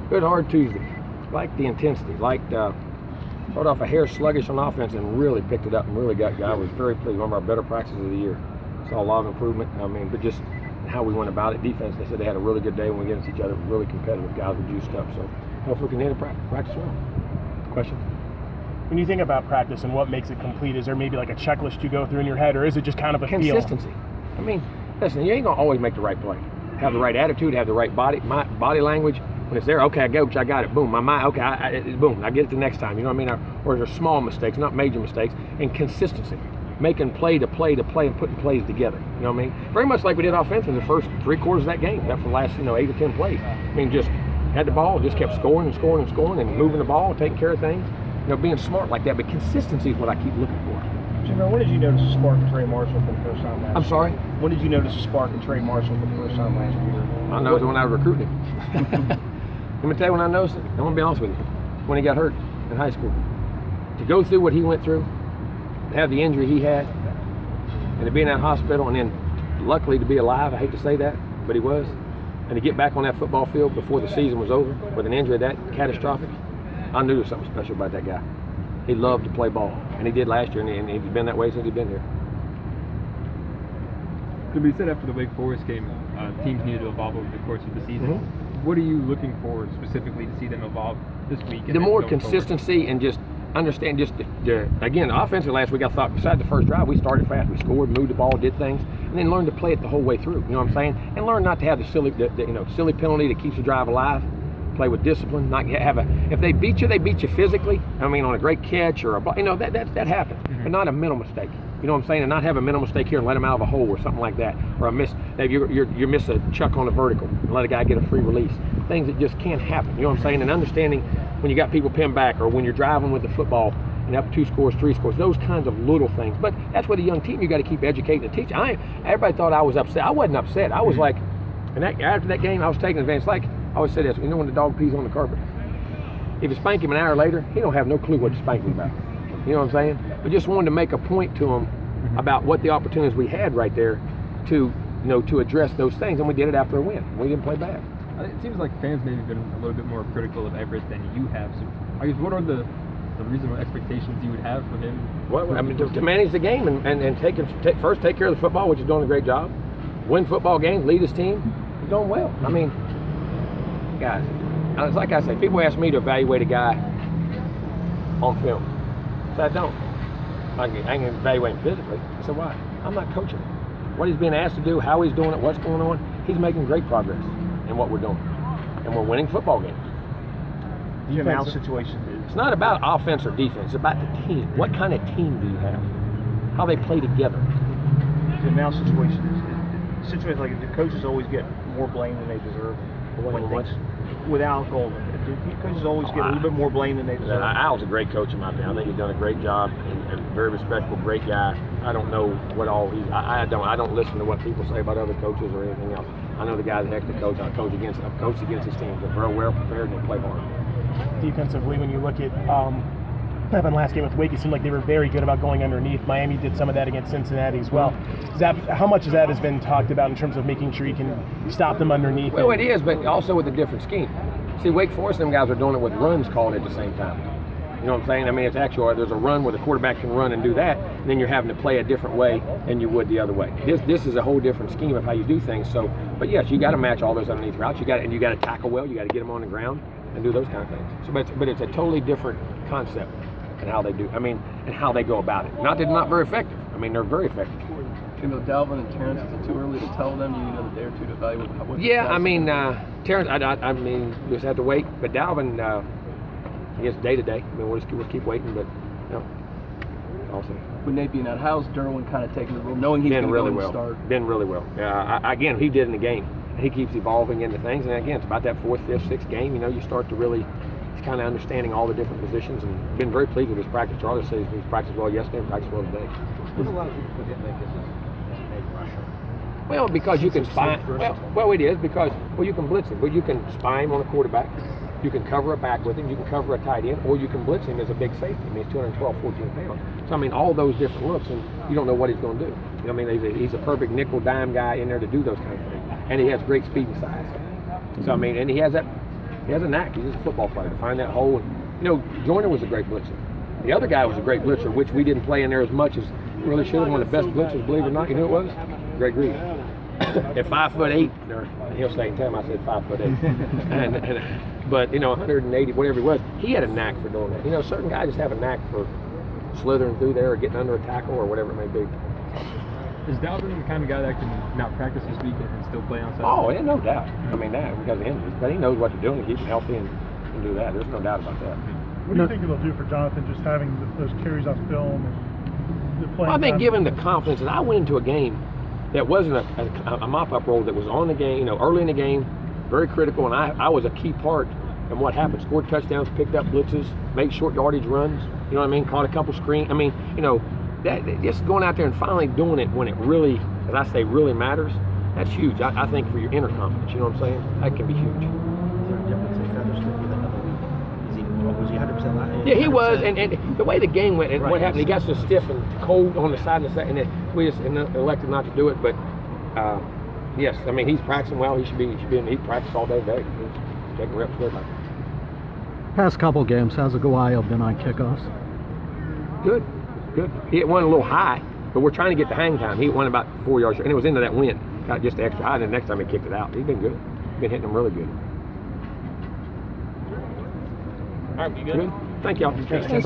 Good hard Tuesday. Liked the intensity. Liked started off a hair sluggish on offense and really picked it up and really got. I was very pleased. One of our better practices of the year. Saw a lot of improvement. I mean, but just how we went about it. Defense, they said they had a really good day when we get against each other. Really competitive. Guys were juiced up. So hopefully we can hit a practice well. Question? When you think about practice and what makes it complete, is there maybe like a checklist you go through in your head, or is it just kind of a consistency? Feel? I mean, listen, you ain't gonna always make the right play. Have the right attitude, have the right body language. When it's there, okay, I got it. Boom, my mind. Okay, boom, I get it the next time. You know what I mean? Or there's small mistakes, not major mistakes, and consistency, making play to play to play and putting plays together. You know what I mean? Very much like we did offensively the first 3 quarters of that game. That for the last 8 or 10 plays. I mean, just had the ball, just kept scoring and scoring and scoring and moving the ball, taking care of things. You know, being smart like that. But consistency is what I keep looking for. Jimbo, when did you notice a spark in Trey Marshall for the first time last year? I'm sorry? When did you notice a spark in Trey Marshall for the first time last year? I noticed it when I was recruiting him. Let me tell you when I noticed it. I'm going to be honest with you. When he got hurt in high school. To go through what he went through, to have the injury he had, and to be in that hospital, and then luckily to be alive, I hate to say that, but he was, and to get back on that football field before the season was over with an injury that catastrophic, I knew there was something special about that guy. He loved to play ball, and he did last year, and he's been that way since he's been here. Could be said after the Wake Forest game, teams needed to evolve over the course of the season. Mm-hmm. What are you looking for specifically to see them evolve this week? The more consistency and just understand, again, offensively last week I thought besides the first drive, we started fast, we scored, moved the ball, did things, and then learned to play it the whole way through. You know what I'm saying? And learn not to have the silly penalty that keeps the drive alive. Play with discipline, not have if they beat you physically. I mean, on a great catch or that happens, but not a mental mistake. You know what I'm saying? And not have a mental mistake here and let him out of a hole or something like that, or a miss. You miss a chuck on a vertical and let a guy get a free release. Things that just can't happen. You know what I'm saying? And understanding when you got people pinned back or when you're driving with the football and up 2 scores, 3 scores, those kinds of little things. But that's with a young team. You got to keep educating and teaching. Everybody thought I was upset. I wasn't upset. I was like, and after that game, I was taking advantage. Like I always say this, you know when the dog pees on the carpet? If you spank him an hour later, he don't have no clue what to spank him about. You know what I'm saying? We just wanted to make a point to him about what the opportunities we had right there to address those things, and we did it after a win. We didn't play bad. It seems like fans maybe been a little bit more critical of Everett than you have. So I guess what are the reasonable expectations you would have for him? Well, I mean, to manage the game and take care of the football, which is doing a great job. Win football games, lead his team. He's doing well. I mean, guys, it's like I say, people ask me to evaluate a guy on film. So I don't. I can evaluate him physically. I said, why? I'm not coaching him. What he's being asked to do, how he's doing it, what's going on, he's making great progress in what we're doing. And we're winning football games. The now situation is. It's not about offense or defense. It's about the team. What kind of team do you have? How they play together. The now situation is situations like the coaches always get more blame than they deserve. Without Golden, the coaches always get a little bit more blame than they deserve. Al's a great coach in my opinion. I think he's done a great job and very respectful, great guy. I don't know what all he's. I don't listen to what people say about other coaches or anything else. I know the guy's an excellent coach. I've coached against his team. They're very well prepared and they play hard. Defensively, when you look at that last game with Wake, it seemed like they were very good about going underneath. Miami did some of that against Cincinnati as well. How much of that has been talked about in terms of making sure you can stop them underneath? Well, it is, but also with a different scheme. See, Wake Forest, them guys are doing it with runs called at the same time. You know what I'm saying? I mean, it's actual. There's a run where the quarterback can run and do that, and then you're having to play a different way than you would the other way. This is a whole different scheme of how you do things. So, but yes, you got to match all those underneath routes. You got to tackle well. You got to get them on the ground and do those kind of things. So, but it's a totally different concept and how they do. I mean, and how they go about it. Not that they're not very effective. I mean, they're very effective. Jimbo, Dalvin and Terrence, is it too early to tell them? You need another day or two to evaluate what. Yeah, I mean, Terrence, I mean, we just have to wait. But Dalvin, I guess day to day. I mean, we'll keep waiting. But awesome. With Nate being out, how's Derwin kind of taking the role, knowing he's going to really go well. and start? Been really well. Again, he did in the game. He keeps evolving into things, and again, it's about that 4th, 5th, 6th game. You know, you start to really. He's kind of understanding all the different positions, and been very pleased with his practice. Charlie says he's practiced well yesterday and practiced well today. There's a lot of people forget like this is Russia. Well, because you can spy. Well, it is because you can blitz him, but you can spy him on a quarterback. You can cover a back with him. You can cover a tight end, or you can blitz him as a big safety. I mean, he's 212, 14 pounds. So I mean, all those different looks, and you don't know what he's going to do. You know, I mean, he's a perfect nickel dime guy in there to do those kind of things, and he has great speed and size. So I mean, and he has a knack. He's just a football player to find that hole. And, you know, Joyner was a great blitzer. The other guy was a great blitzer, which we didn't play in there as much as we really should have. One of the best blitzers, believe it or not. You know who it was? Greg Reed. At 5'8", or he'll say, tell him I said 5'8". But you know, 180, whatever he was, he had a knack for doing that. You know, certain guys just have a knack for slithering through there or getting under a tackle or whatever it may be. Is Dalvin the kind of guy that can not practice this week and still play on Saturday? Oh, yeah, no doubt. I mean, that because of injuries, but he knows what to do and keep him healthy and do that. There's no doubt about that. What do you think it'll do for Jonathan just having those carries on film and the playing? Well, I think time? give him the confidence. And I went into a game that wasn't a mop-up role, that was on the game, you know, early in the game, very critical, and I was a key part in what happened. Scored touchdowns, picked up blitzes, made short yardage runs, you know what I mean, caught a couple screens. I mean, you know, that just going out there and finally doing it when it really, as I say, really matters, that's huge. I think for your inner confidence, you know what I'm saying? That can be huge. Is there a difference in Featherstone with another week? Was he 100% last? Yeah, he was, and the way the game went, and Right. what happened, he got so stiff and cold on the side of the second, and we just elected not to do it. But yes, I mean, he's practicing well. He should be he practiced all day today. He's taking reps with him. Past couple games, how's the Guayo been on kickoffs? Good. He went a little high, but we're trying to get the hang time. He went about 4 yards, and it was into that wind. Got just extra high, and then next time he kicked it out. He's been good. Been hitting them really good. All right, you good? Good. Thank y'all.